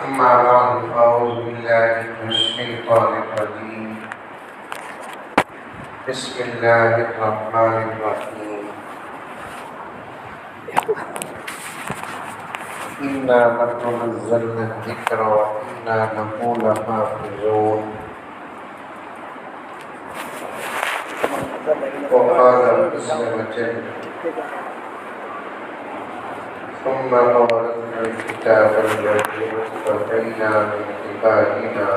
أما بعد فأعوذ بالله من الشيطان الرجيم بسم الله الرحمن الرحيم إنا نحن نزلنا الذكر وإنا له لحافظون وقال عز وجل ثم أورثنا الكتاب الذي اصطفينا من عبادنا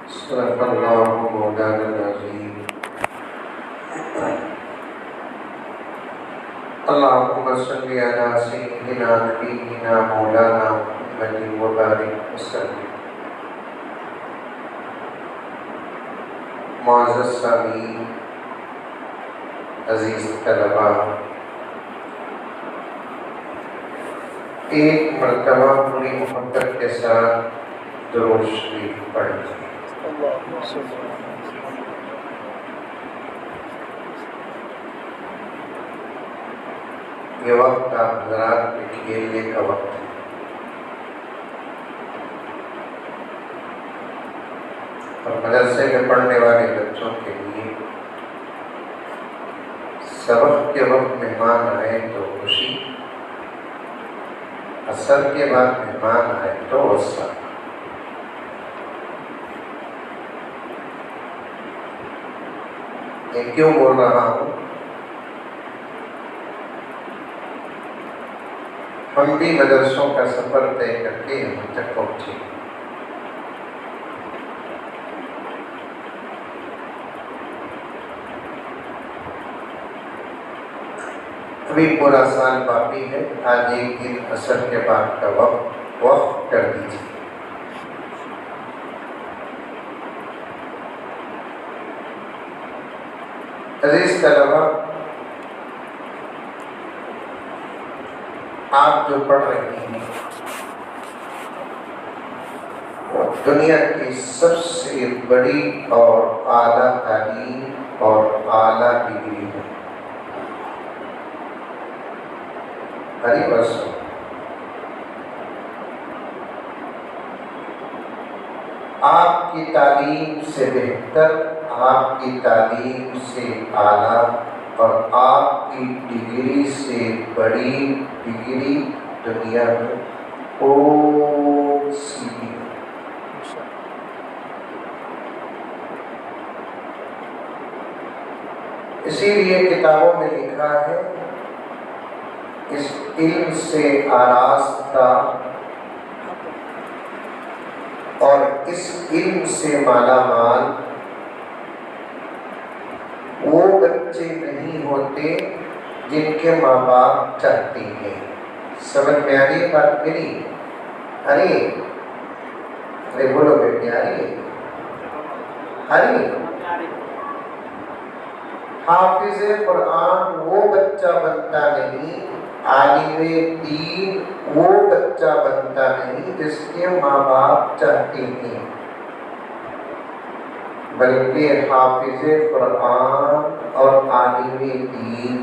صدق الله مولانا العظيم اللهم صل على سيدنا نبينا مولانا محمد وبارك وسلم. معزز سامعین، عزیز طلباء، ایک مرتبہ پوری محبت کے ساتھ درود شریف پڑھیں. یہ وقت آپ حضرات کے کھیلنے کا وقت ہے. اور مدرسے میں پڑھنے والے بچوں کے لیے سبق کے وقت مہمان آئے تو خوشی، عصر کے بعد مہمان آئے تو غصہ. یہ کیوں بول رہا ہوں؟ ہم بھی مدرسوں کا سفر طے کر کے یہاں تک پہنچے. ابھی پورا سال باقی ہے. آج ایک دن عصر کے بعد کا وقت کر دیجیے. عزیز طلباء، آپ جو پڑھ رہی ہیں دنیا کی سب سے بڑی اور اعلیٰ تعلیم اور اعلیٰ ڈگری ہے. ہری برسوں آپ کی تعلیم سے بہتر، آپ کی تعلیم سے اعلیٰ اور آپ کی ڈگری سے بڑی ڈگری دنیا میں کوئی سی بھی نہیں. اسی لیے کتابوں میں لکھا ہے اس علم سے آراستہ اور اس علم سے مالا مال وہ بچے نہیں ہوتے جن کے ماں باپ چاہتے ہیں. سمجھ میں آ رہی ہے بات میری؟ ارے بولو بیٹی، آ رہی ہے؟ حافظ قرآن وہ بچہ بنتا نہیں، عالم دین وہ بچہ بنتا نہیں جس کے ماں باپ چاہتے ہیں، بلکہ حافظ قرآن اور عالم دین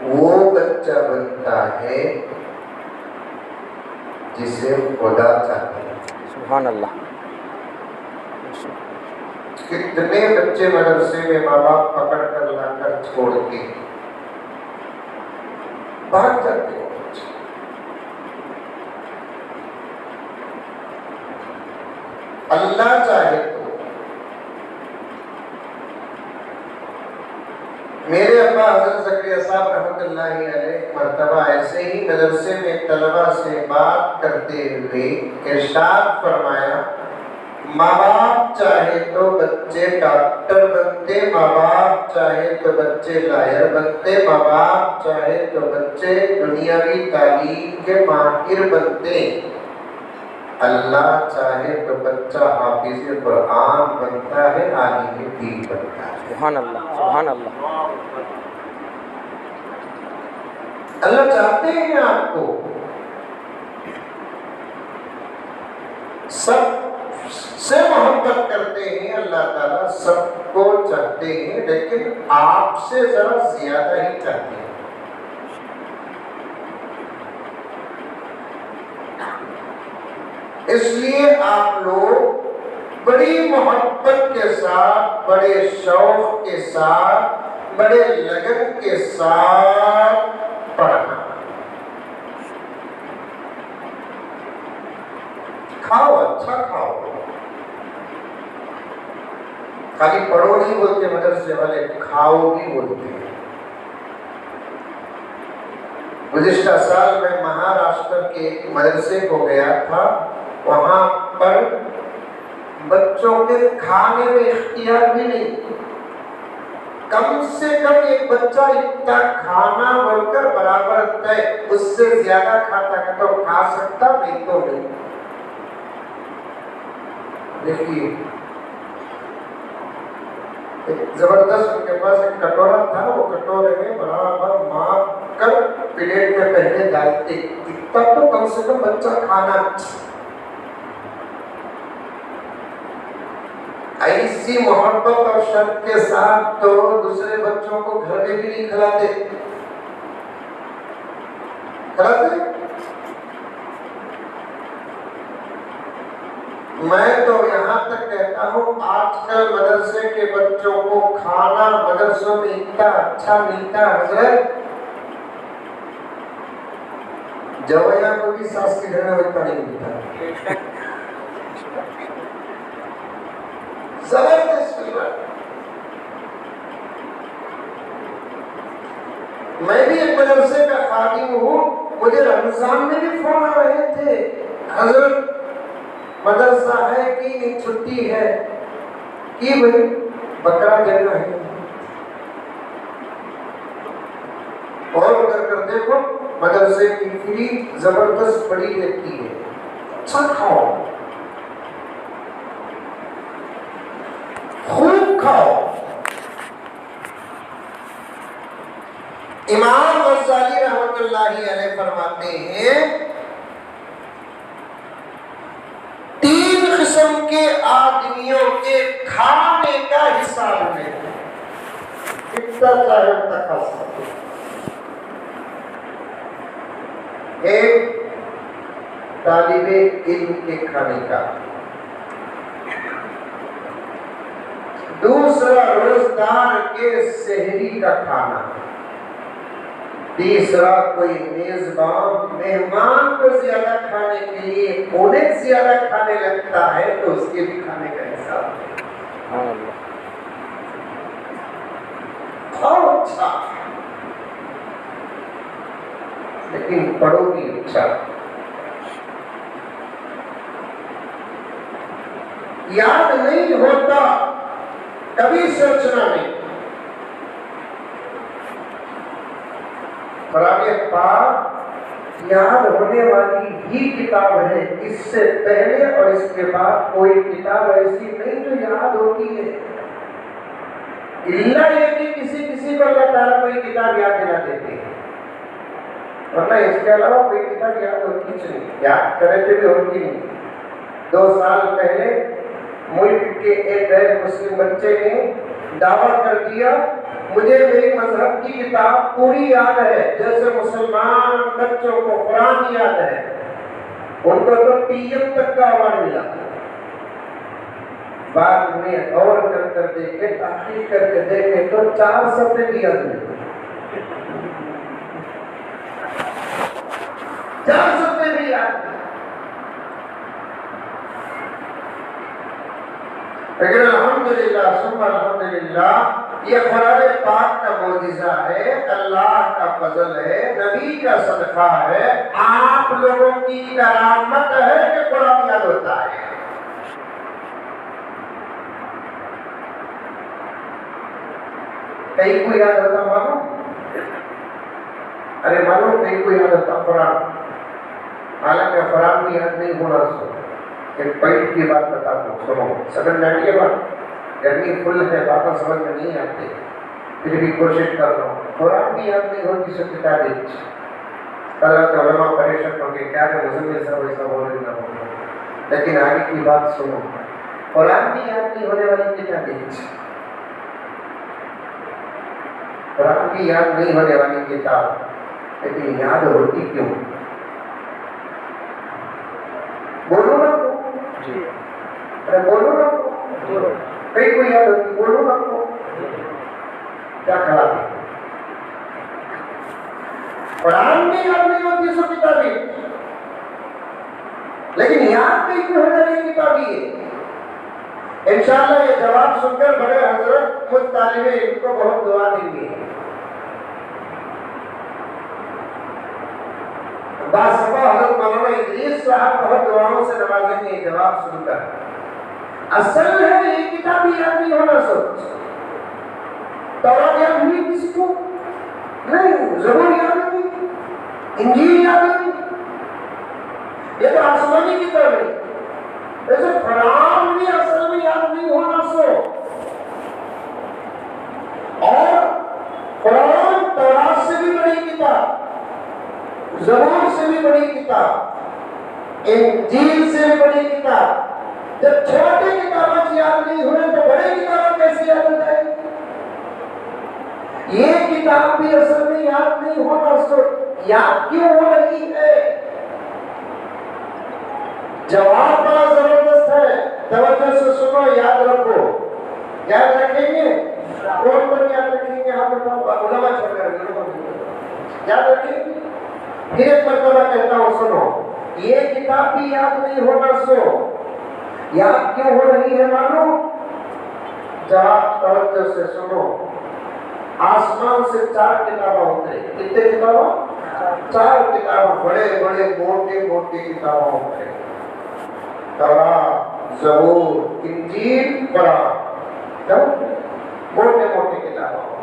وہ بچہ بنتا ہے جسے خدا چاہتے ہیں. سبحان اللہ. کتنے بچے مدرسے میں ماں باپ پکڑ کر لا کر چھوڑ کے بھاگ جاتے ہیں. اللہ چاہے تو میرے ابا حضرت زکریا صاحب رحمۃ اللہ علیہ مرتبہ ایسے ہی مدرسے میں طلبہ سے بات کرتے ہوئے ارشاد فرمایا، ماں باپ چاہے تو بچے ڈاکٹر بنتے، ماں باپ چاہے تو بچے لائر بنتے، ماں باپ چاہے تو بچے دنیاوی تعلیم کے ماہر بنتے، اللہ چاہے تو بچہ حافظ قرآن بنتا ہے، عالم دین بنتا ہے. سبحان اللہ، سبحان اللہ. اللہ چاہتے ہیں آپ کو، سب سے محبت کرتے ہیں اللہ تعالیٰ، سب کو چاہتے ہیں، لیکن آپ سے ذرا زیادہ ہی چاہتے ہیں. اس لیے آپ لوگ بڑی محبت کے ساتھ، بڑے شوق کے ساتھ، بڑے لگن کے ساتھ پڑھنا. کھاؤ، اچھا کھاؤ. خالی پڑھو نہیں بولتے مدرسے والے، کھاؤ بھی بولتے ہیں. گزشتہ سال میں مہاراشٹر کے ایک مدرسے کو گیا تھا. وہاں پر بچوں کے کھانے میں اختیار بھی نہیں. کم سے کم ایک بچہ اتنا کھانا بول کر برابر طے، اس سے زیادہ کھاتا ہے تو کھا سکتا، نہیں تو نہیں. دیکھیے زبردست ان کے پاس ایک کٹورا تھا، وہ کٹورے میں برابر ماپ کر پلیٹ میں پہلے ڈالتے. اتنا تو کم سے کم بچہ کھانا. ایسی محبت اور شوق کے ساتھ تو دوسرے بچوں کو گھر میں بھی نہیں کھلاتے. میں تو یہاں تک کہتا ہوں آج کل مدرسے کے بچوں کو کھانا مدرسوں میں اتنا اچھا ملتا. حضرت جویا کو بھی ساس کے گھر میں اتنا نہیں ملتا. زبردست. میں بھی ایک مدرسے کا خادم ہوں. مجھے رمضان میں بھی فون آ رہے تھے، حضرت مدرسہ ہے کہ نہیں، چھٹی ہے کہ بھائی بکرا دینا ہے. اور اگر کر دیکھو مدرسے کی فری زبردست بڑی رہتی ہے. اچھا کھاؤ، خوب کھاؤ. امام غزالی رحمۃ اللہ علیہ فرماتے ہیں 3 قسم کے آدمیوں کے کھانے کا حساب ہے. کتنا چاہے اتنا کھا سکتے. ایک طالب علم کے کھانے کا، دوسرا روزگار کے سحری کا کھانا، تیسرا کوئی میزبان مہمان کو زیادہ کھانے کے لیے انہیں زیادہ کھانے لگتا ہے تو اس کے بھی کھانے کا حساب ہے. کھاؤ اچھا لیکن پڑھو بھی اچھا. یاد نہیں ہوتا کبھی سوچنا نہیں. قرآن پاک یاد ہونے والی ہی کتاب ہے. اس سے پہلے اور اس کے بعد کوئی کتاب ایسی نہیں جو یاد ہوتی ہے. اللہ یہ کہ کسی کو اللہ تعالیٰ کوئی کتاب یاد دلا دیتے ہیں، ورنہ اس کے علاوہ کوئی کتاب یاد ہوتی نہیں. یاد کرے تھے بھی ہوتی نہیں. 2 سال پہلے ملک کے ایک غیر مسلم بچے نے دعویٰ کر دیا مجھے میری مذہب کی کتاب پوری یاد ہے، جیسے مسلمان بچوں کو قرآن یاد ہے. ان کو تو PM تک کا اوارڈ ملا. بعد میں غور کر دیکھے، تحقیق کر کے دیکھے تو 4 صفحے بھی یاد نہیں. 4 صفحے بھی یاد نہیں. لیکن الحمدللہ ثم الحمدللہ یہ قرآن پاک کا معجزہ ہے، اللہ کا فضل ہے، نبی کا صدقہ ہے، آپ لوگوں کی کرامت ہے کہ قرآن یاد ہوتا ہے. کئی کو یاد ہوتا معلوم؟ ارے معلوم کئی کو یاد ہوتا قرآن. حالانکہ قرآن بھی یاد نہیں ہونا. ایک پیٹ کی بات بتا دوں، سنو. سمجھ میں آئی بات؟ گرمی فل ہے، باتیں سمجھ میں نہیں آتی، پھر بھی کوشش کر رہا ہوں. قرآن بھی یاد نہیں ہوتی سب کتابیں. حضرت علماء پریشان ہو گئے کیا کہ مزمل صاحب ایسا بول رہے نہ. لیکن آگے کی بات سنو. قرآن بھی یاد نہیں ہونے والی کتابیں، قرآن کی یاد نہیں ہونے والی کتاب، لیکن یاد ہوتی کیوں؟ بولو نا. ارے بولو نا، کئی کوئی یاد ہوتی، بولو نا کو کیا کھڑا تھی؟ قرآن میں یاد نہیں ہوتی سو کتابی، لیکن یاد نہیں کیوں ہونا نہیں کتابی ہے؟ انشاءاللہ یہ جواب سن کر بڑے حضرت مجھ طالب علم کو بہت دعا دیں گے۔ باسبا حضرت مولانا ادریس صاحب بہت دعاؤں سے نوازیں گے جواب سن کر۔ اصل ہے یہ کتابی یاد نہیں ہونا سوچ، تورات یاد ہوئی کسی کو؟ نہیں، زبور یاد ہوئی، انجیل یاد ہوئی، یہ تو آسمانی کتاب ہے۔ ایسے قرآن بھی اصل میں یاد نہیں ہونا سو، اور قرآن تورات سے بھی بڑی کتاب، زبور سے بھی بڑی کتاب، انجیل سے بھی بڑی کتاب۔ جب چھوٹی کتابیں یاد نہیں ہوئے تو بڑی کتابیں کیسے یاد ہو جائے؟ یہ کتاب بھی اصل میں یاد نہیں ہونا سو، یاد کیوں ہو رہی ہے؟ جواب بڑا زبردست ہے، توجہ سے سنو، یاد رکھو۔ یاد رکھیں گے؟ کون کون یاد رکھیں گے؟ ہاں بتاؤ، علماء چھوڑ کر یاد رکھیں گے؟ پھر ایک مرتبہ کہتا ہوں سنو، یہ کتاب بھی یاد نہیں ہونا سو، یاد کیوں ہو رہی ہے معلوم؟ جواب توجہ سے سنو۔ آسمان سے 4 کتابیں اترے، کتنے کتابیں؟ 4 کتابیں، بڑے بڑے موٹے موٹے کتابیں اترے، تورات، زبور، انجیل، قرآن، موٹے موٹے کتابیں۔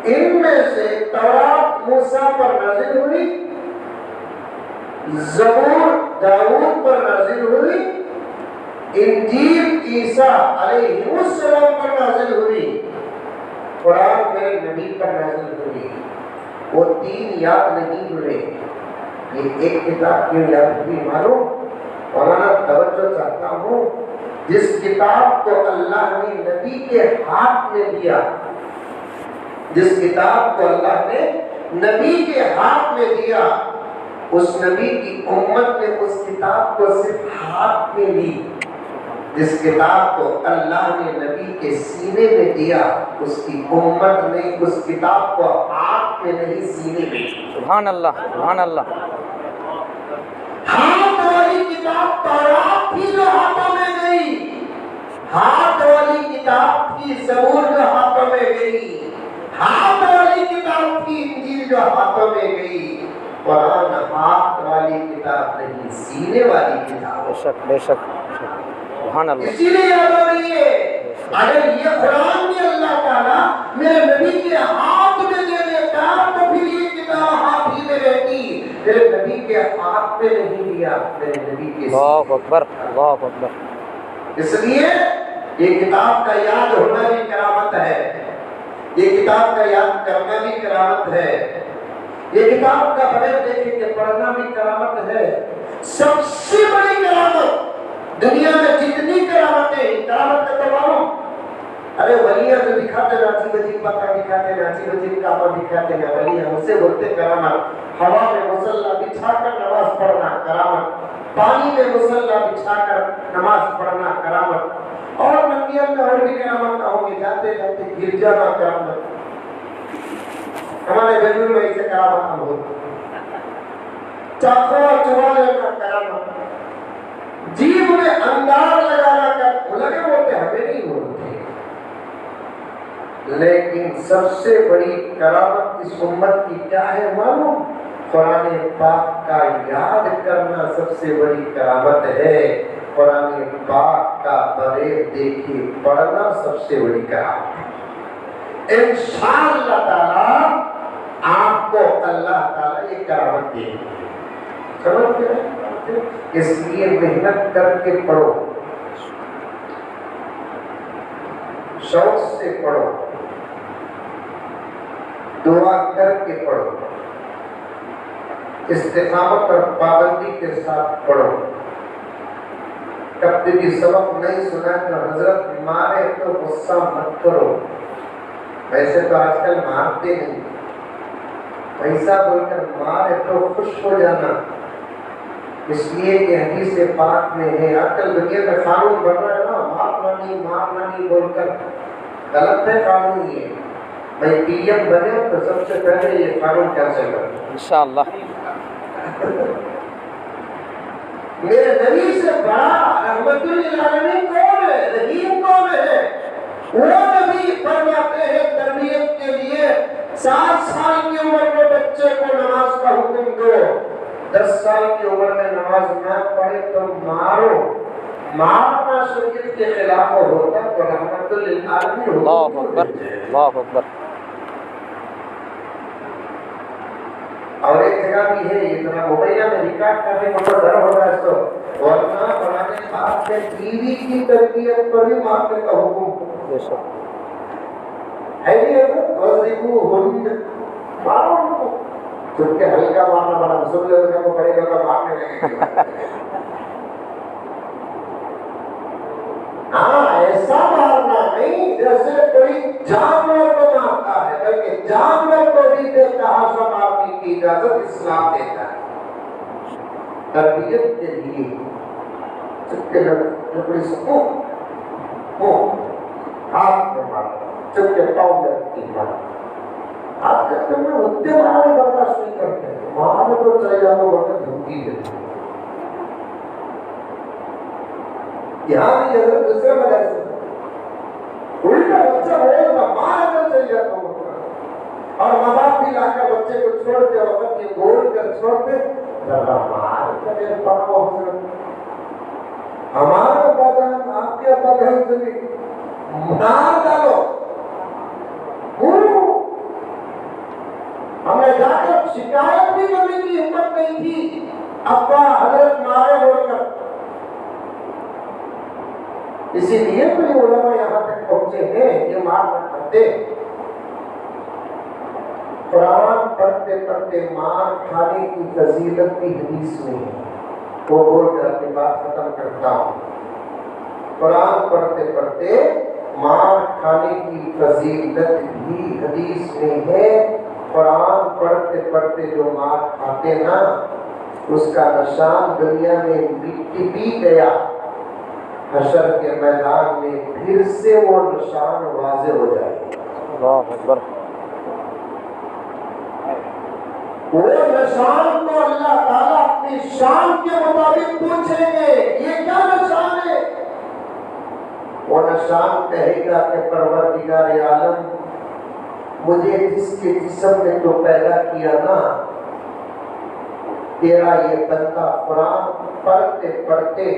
ان میں سے تورات موسیٰ پر نازل ہوئی، زبور داؤد پر نازل ہوئی، انجیل عیسیٰ علیہ السلام پر نازل ہوئی، قرآن میرے نبی پر نازل ہوئی۔ وہ 3 یاد نہیں ہوئے، یہ ایک کتاب کیوں یاد ہوئی معلوم؟ مولانا توجہ چاہتا ہوں، جس کتاب کو اللہ نے نبی کے ہاتھ میں دیا، جس کتاب کو اللہ نے نبی کے ہاتھ میں دیا، اس نبی کی امت نے اس کتاب کو صرف ہاتھ میں لی۔ جس کتاب کو اللہ نے نبی کے سینے میں دیا، اس کی امت نے اس کتاب کو ہاتھ میں نہیں سینے میں۔ سبحان اللہ، سبحان اللہ۔ ہاتھ والی کتاب تورات تھی جو ہاتھوں میں گئی، ہاتھ والی کتاب تھی زبور جو ہاتھوں میں گئی، ہاتھ والی کتاب تھی انجیل جو ہاتھوں میں گئی۔ قرآن ہاتھ والی کتاب نہیں، سینے والی کتاب۔ بے شک بے شک، سبحان اللہ۔ اسی لیے یاد ہو رہی ہے، اگر یہ قرآن بھی اللہ تعالیٰ میرے نبی کے ہاتھ میں دے دیتا تو پھر یہ کتاب ہاتھ ہی میں رہتی، میرے نبی کے ہاتھ میں نہیں دیا، میرے نبی کے اللہ اکبر، اللہ اکبر۔ اس لیے یہ کتاب کا یاد ہونا بھی کرامت ہے، یہ کتاب کا یاد کرنا بھی کرامت ہے، یہ کتاب کا بغیر دیکھیں کہ پڑھنا بھی کرامت ہے۔ سب سے بڑی کرامت دنیا میں جتنی کرامتیں ہیں، کرامت کا تو معلوم، ارے ولیاں جو دکھاتے ناچی بجی پکا دکھاتے، ناچی بجی کعبہ دکھاتے ہیں، ولیاں اسے بولتے کرامت۔ ہوا میں مصلی بچھا کر نماز پڑھنا کرامت، پانی میں مصلی بچھا کر نماز پڑھنا کرامت، اور منڈیوں میں اور بھی کرامت ہوں گے، جاتے جاتے گر جانا کرامت۔ ہمارے بجور میں اسے کرامت ہم ہوتا، چاقو چبا لینا کرامت، جیب میں اندار لگانا کر لگے ہوتے ہمیں نہیں بولتے، لیکن سب سے بڑی کرامت اس امت کی کیا ہے معلوم؟ قرآن پاک کا یاد کرنا سب سے بڑی کرامت ہے، قرآن پاک کا بغیر دیکھے پڑھنا سب سے بڑی کرامت ہے۔ انشاءاللہ تعالی آپ کو اللہ تعالی یہ کرامت دے گی، سمجھ گئے؟ اس لیے محنت کر کے پڑھو، شوق سے پڑھو، دعا کر کے پڑھو، استقامت اور پابندی کے ساتھ پڑھو۔ کب بھی سبق نہیں سنا تو حضرت مارے تو غصہ مت کرو، ویسے تو آج کل مارتے نہیں، پیسہ بول کر مارے تو خوش ہو جانا، اس لیے کہ حدیث پاک میں ہے آج کل دنیا میں قانون بن رہا ہے نا، مارنا نہیں بول کر، غلط ہے قانون یہ. بھائی پی ایم بنے تو سب سے پہلے یہ قانون کینسل کر دیں انشاءاللہ. میرے نبی سے بڑا رحمت للعالمین کون ہے؟ رحیم کون ہے؟ وہ نبی فرماتے ہیں تربیت کے لیے 7 سال کی عمر میں بچے کو نماز کا حکم دو، 10 سال کی عمر میں نماز نہ پڑھے تو مارو. مارنا شریعت کے خلاف ہوتا تو رحمت للعالمین اللہ اکبر، اللہ اکبر. اور ایک جگہ بھی ہے، یہ ذرا موبائل میں ریکارڈ کرنے کو ڈر ہو رہا ہے تو ورنہ قرآن پاک میں بیوی کی تربیت پر بھی مارنے کا حکم بے شک. ہے نہیں ہے. وَضْرِبُوهُنَّ مارو، چونکہ ہلکا مارنا بڑا سن لے کو پڑے گا تو مارنے لگے گا. ہاں ایسا مارنا نہیں جیسے کوئی جانور کو مارتا ہے، بلکہ جانور کو بھی بے تحاشا مارنے کی اجازت اسلام دیتا ہے تربیت کے لیے. چپکے لکڑی سے ہاتھ میں مارا، چپکے پاؤں میں رکھتی مارا. آج کل میں اتنے مارا بھی برداشت نہیں کرتے، مارا تو چلے جاؤ ورنہ دھمکی دیتے. یہاں بھی حضرت دوسرے مدرسے الٹا بچہ بولتا مار کر چل جاتا ہوں، اور ماں باپ بھی لا کر بچے کو چھوڑتے وقت یہ بول کر چھوڑتے ذرا مار کر پڑھا حضرت. ہمارا بدن آپ کے بدن سے بھی مار ڈالو. ہمیں جا کر شکایت بھی کرنے کی ہمت نہیں تھی ابا حضرت مارے بول کر. اسی لیے تو یہ علماء یہاں تک پہنچے ہیں، یہ مار نہ کرتے. قرآن پڑھتے پڑھتے مار کھانے کی فضیلت بھی حدیث میں ہے. وہ بول کر اپنی بات ختم کرتا ہوں. قرآن پڑھتے پڑھتے مار کھانے کی فضیلت بھی حدیث میں ہے. قرآن پڑھتے پڑھتے جو مار کھاتے نا اس کا نشان دنیا میں مٹی بھی گیا، حشر کے میدان میں پھر سے وہ نشان واضح ہو جائے. اللہ اکبر. وہ نشان کو اللہ تعالیٰ اپنی شان کے مطابق پوچھیں گے یہ کیا نشان ہے. وہ نشان کہے گا کہ پروردگار عالم مجھے جس کے جسم میں تو پیدا کیا نا، تیرا یہ بندہ قرآن پڑھتے پڑھتے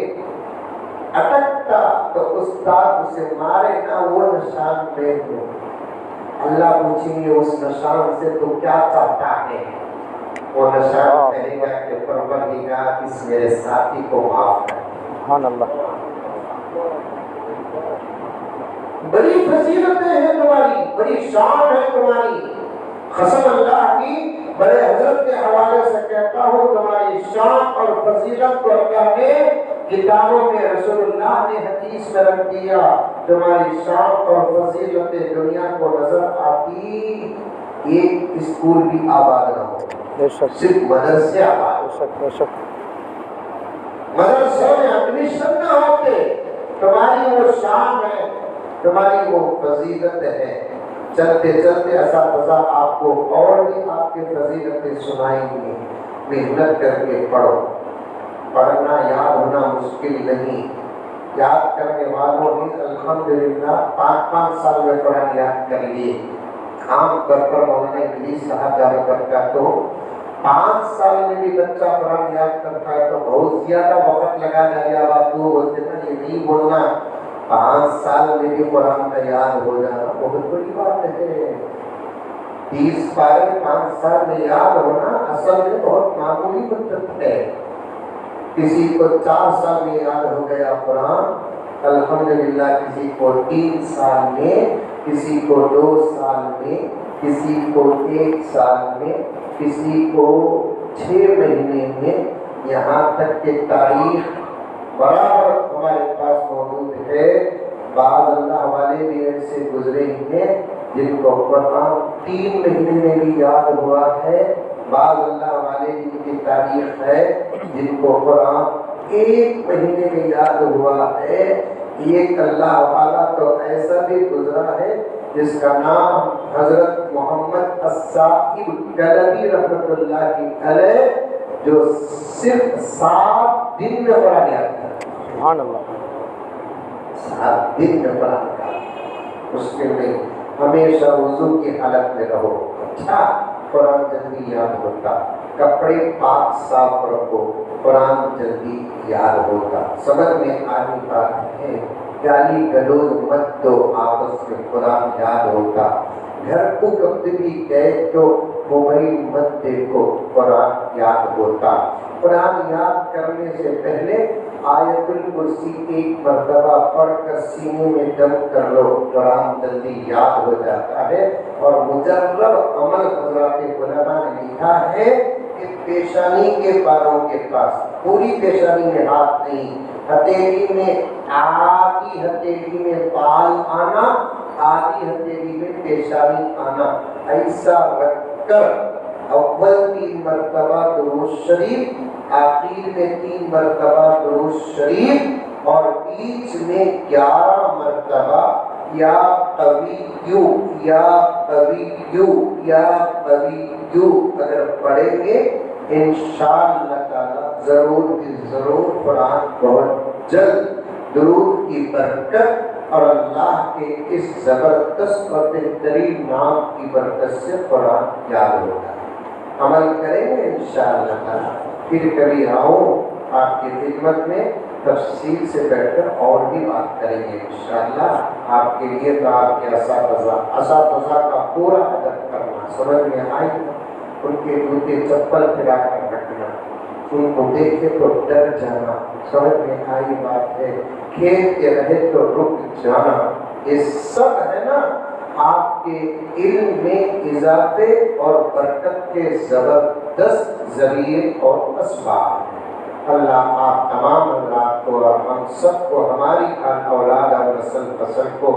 اٹکتا تو استاد اسے مارے نا، وہ نشان میں ہوں. اللہ پوچھیں گے اس نشان سے تو کیا چاہتا ہے. وہ نشان کہے گا کہ پروردگار اس میرے ساتھی کو معاف کر. سبحان اللہ. بڑی فضیلتیں ہیں تمہاری، بڑی شان ہے تمہاری. قسم اللہ کی بڑے حضرت کے حوالے سے کہتا ہوں تمہاری شان اور فضیلت کو اللہ نے کتابوں میں، رسول اللہ نے حدیث میں رکھ دیا. تمہاری شان اور فضیلتیں دنیا کو نظر آتی ایک اسکول بھی آباد نہ ہو، بے شک. صرف مدرسے آباد. بے شک بے شک. مدرسوں میں ایڈمیشن نہ ہوتے. تمہاری وہ شان ہے، تمہاری وہ فضیلت ہے. چلتے چلتے اساتذہ آپ کو اور بھی آپ کے فضیلتیں سنائیں گے. محنت کر کے پڑھو. پڑھنا یاد ہونا مشکل نہیں. یاد کرنے والوں نے الحمدللہ 5 سال میں قرآن یاد کر لیے. عام طور پر مولانا ادریس صاحب دار برکات تو 5 سال میں بھی بچہ قرآن یاد کرتا ہے تو بہت زیادہ وقت لگا دیا. بات تو بولتے نا یہ نہیں بولنا، 5 سال میں بھی قرآن کا یاد ہو جانا بہت بڑی بات ہے. 30 پارے 5 سال میں یاد ہونا اصل میں بہت معمولی مدت ہے. کسی کو 4 سال میں یاد ہو گیا قرآن الحمدللہ، کسی کو 3 سال میں، کسی کو 2 سال میں، کسی کو 1 سال میں، کسی کو 6 مہینے میں. یہاں تک کہ تاریخ برابر ہمارے پاس موجود ہے. بعض اللہ والے بھی ایسے گزرے ہیں جن کو قرآن 3 مہینے میں بھی یاد ہوا ہے، بعض اللہ والے جن کی تاریخ ہے جن کو قرآن 1 مہینے میں یاد ہوا ہے۔ ایک اللہ والا تو ایسا بھی گزرا ہے جس کا نام حضرت محمد الصائب کلبی رحمۃ اللہ علیہ، جو صرف 7 دن میں قرآن یاد تھا۔ سبحان اللہ، 7 دن میں قرآن کا مشکل نہیں، ہمیشہ وضو کی حالت میں رہو، اچھا قرآن جلدی یاد ہوتا، کپڑے پاک صاف رکھو، قرآن جلدی یاد ہوتا۔ سمجھ میں آنی بات ہے، گالی گلوچ مت دو، آپس میں قرآن یاد ہوتا۔ گھر کو کبھی بھی گئے تو موبائل مت دیکھو، قرآن یاد ہوتا۔ قرآن یاد کرنے سے پہلے آیت الکرسی 1 مرتبہ پڑھ کر سینے میں دم کر لو، قرآن جلدی یاد ہو جاتا ہے۔ اور مجرب عمل حضرات علماء نے لکھا ہے کہ پیشانی کے پاروں کے پاس، پوری پیشانی میں ہاتھ نہیں، ہتھیلی میں، آدھی ہتھیلی میں پال آنا، آدھی ہتھیلی میں پیشانی آنا، ایسا رکھ کر اول 3 مرتبہ درود شریف، آخر میں 3 مرتبہ درود شریف، اور بیچ میں 11 مرتبہ یا قویو یا قویو یا قویو اگر پڑھیں گے انشاءاللہ تعالی ضرور بھی ضرور قرآن بہت جلد درود کی برکت اور اللہ کے اس زبردست اور بہترین نام کی برکت سے قرآن یاد ہوگا۔ عمل کریں گے انشاءاللہ تعالی، پھر کبھی آؤں آپ کی خدمت میں تفصیل سے بیٹھ کر اور بھی بات کریں گے انشاءاللہ۔ آپ کے لیے تو آپ کے اساتذہ کا پورا ادب کرنا، سمجھ میں آئی، ان کے جوتے چپل پھرا کر رکھنا، ان کو دیکھے تو ڈر جانا، سمجھ میں آئی بات ہے، کھیلتے رہے تو رک جانا، یہ سب ہے نا آپ کے علم میں اضافے اور برکت کے زبردست ذریعے اور اسباب۔ اللہ آپ تمام حضرات کو اور ہم سب کو، ہماری اولاد اور نسل فصل کو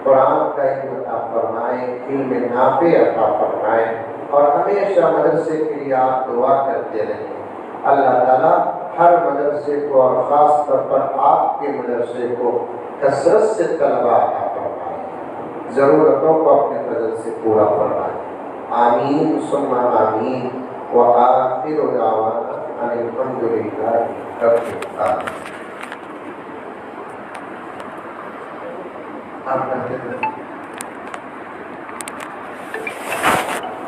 قرآن کا علم عطا فرمائے، علم نافع عطا فرمائے، اور ہمیشہ مدرسے کے لیے آپ دعا کرتے رہیں۔ اللہ تعالیٰ ہر مدرسے کو اور خاص طور پر آپ کے مدرسے کو کثرت سے طلباء عطا فرمائے، ضرورتوں کو اپنے فضل سے پورا فرمائے، آمین ثم آمین۔ وآخر دعوانا ان الحمد للہ رب العالمین۔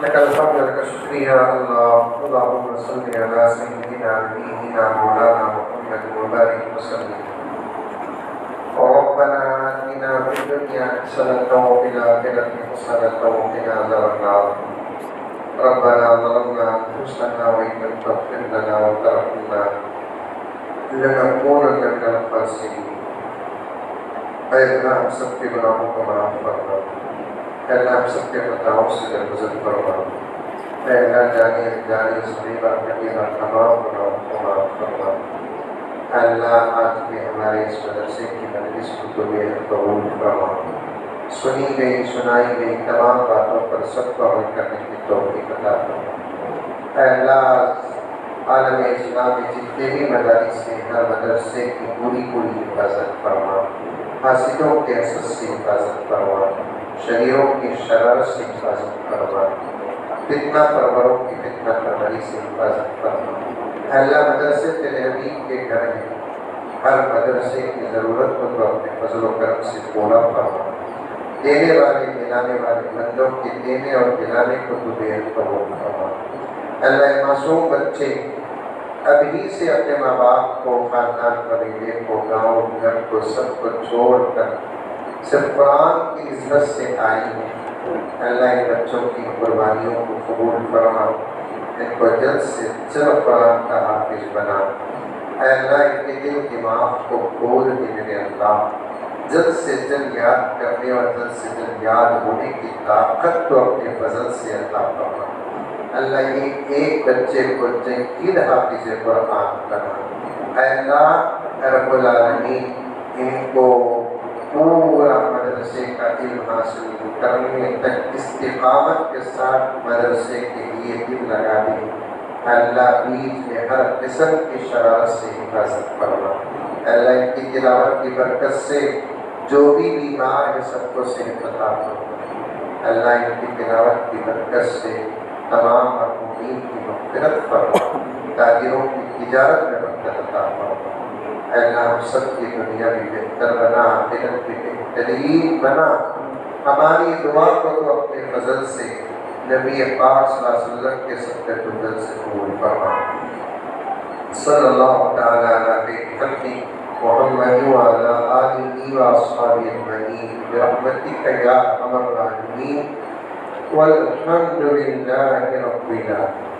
لك الحمد لك الشكر يا الله، اللهم صل على سيدنا نبينا مولانا محمد وبارك وسلم۔ ربنا آتنا في الدنيا حسنة وفي الآخرة حسنة وقنا عذاب النار۔ ربنا ظلمنا أنفسنا وإن لم تغفر لنا وترحمنا لنكونن من الخاسرين۔ اے اللہ ہم سب کے گناہوں کو معاف فرما، اے اللہ ہم سب کے خطاؤں سے درگزر فرما، اے اللہ جانے انجانے صغیرہ کبیرہ تمام گناہوں کو معاف فرما۔ اے اللہ آج بھی ہمارے اس مدرسے کی مجلس کو تو بے حد قبول فرما، سنی گئی سنائی گئی تمام باتوں پر سب کو عمل کرنے کی توفیق عطا فرما۔ اے اللہ عالم اسلام میں جتنے بھی مدارس ہیں ہر مدرسے کی پوری حفاظت فرما، حاسدوں کے حسد سے حفاظت فرما، شریروں کی شرارت سے حفاظت فرما، فتنہ پروروں کی فتنہ پروری سے حفاظت فرما۔ اے اللہ مدرسے تیرے حبیب کے گھر ہیں، ہر مدرسے کی ضرورت کو تو اپنے فضل و کرم سے پورا فرما، دینے والے دلانے والے بندوں کے دینے اور دلانے کو تو بے حد قبول فرما۔ اللہ معصوم بچے ابھی سے اپنے ماں باپ کو، خاندان قبیلے کو، گاؤں گھر کو، سب کو چھوڑ کر صرف قرآن کی عزت سے آئی ہیں، اللہ ان بچوں کی قربانیوں کو قبول فرما، ان کو جلد سے جلد قرآن کا حافظ بنا۔ اے اللہ ان کے دل دماغ کو کھول دے میرے اللہ، جلد سے جلد یاد کرنے اور جلد سے جلد یاد ہونے کی طاقت تو اپنے فضل سے عطا فرما۔ اللہ یہ ایک بچے کو جنگید حافظ قرآن بنا۔ اے اللہ رب العالمین ان کو پورا مدرسے کا علم حاصل کرنے تک استقامت کے ساتھ مدرسے کے لیے دل لگا دیں۔ اللہ بیچ میں ہر قسم کی شرارت سے حفاظت فرما۔ اللہ ان کی تلاوت کی برکت سے جو بھی بیمار ہے سب کو صحت عطا فرما۔ اللہ ان کی تلاوت کی برکت سے تمام مرحومین کی مغفرت فرما، تاجروں کی تجارت میں برکت عطا فرما۔ اے اللہ ہم سب کی دنیا بھی بہتر بنا، آخرت بھی بہترین بنا۔ ہماری دعا کو تو اپنے فضل سے نبی پاک صلی اللہ علیہ وسلم کے صدقے فضل سے قبول فرما۔ صلی اللہ تعالی علیہ وسلم محمد وعلی آلہ واصحابہ اجمعین برحمتک یا ارحم الراحمین والحمد للہ رب العالمین۔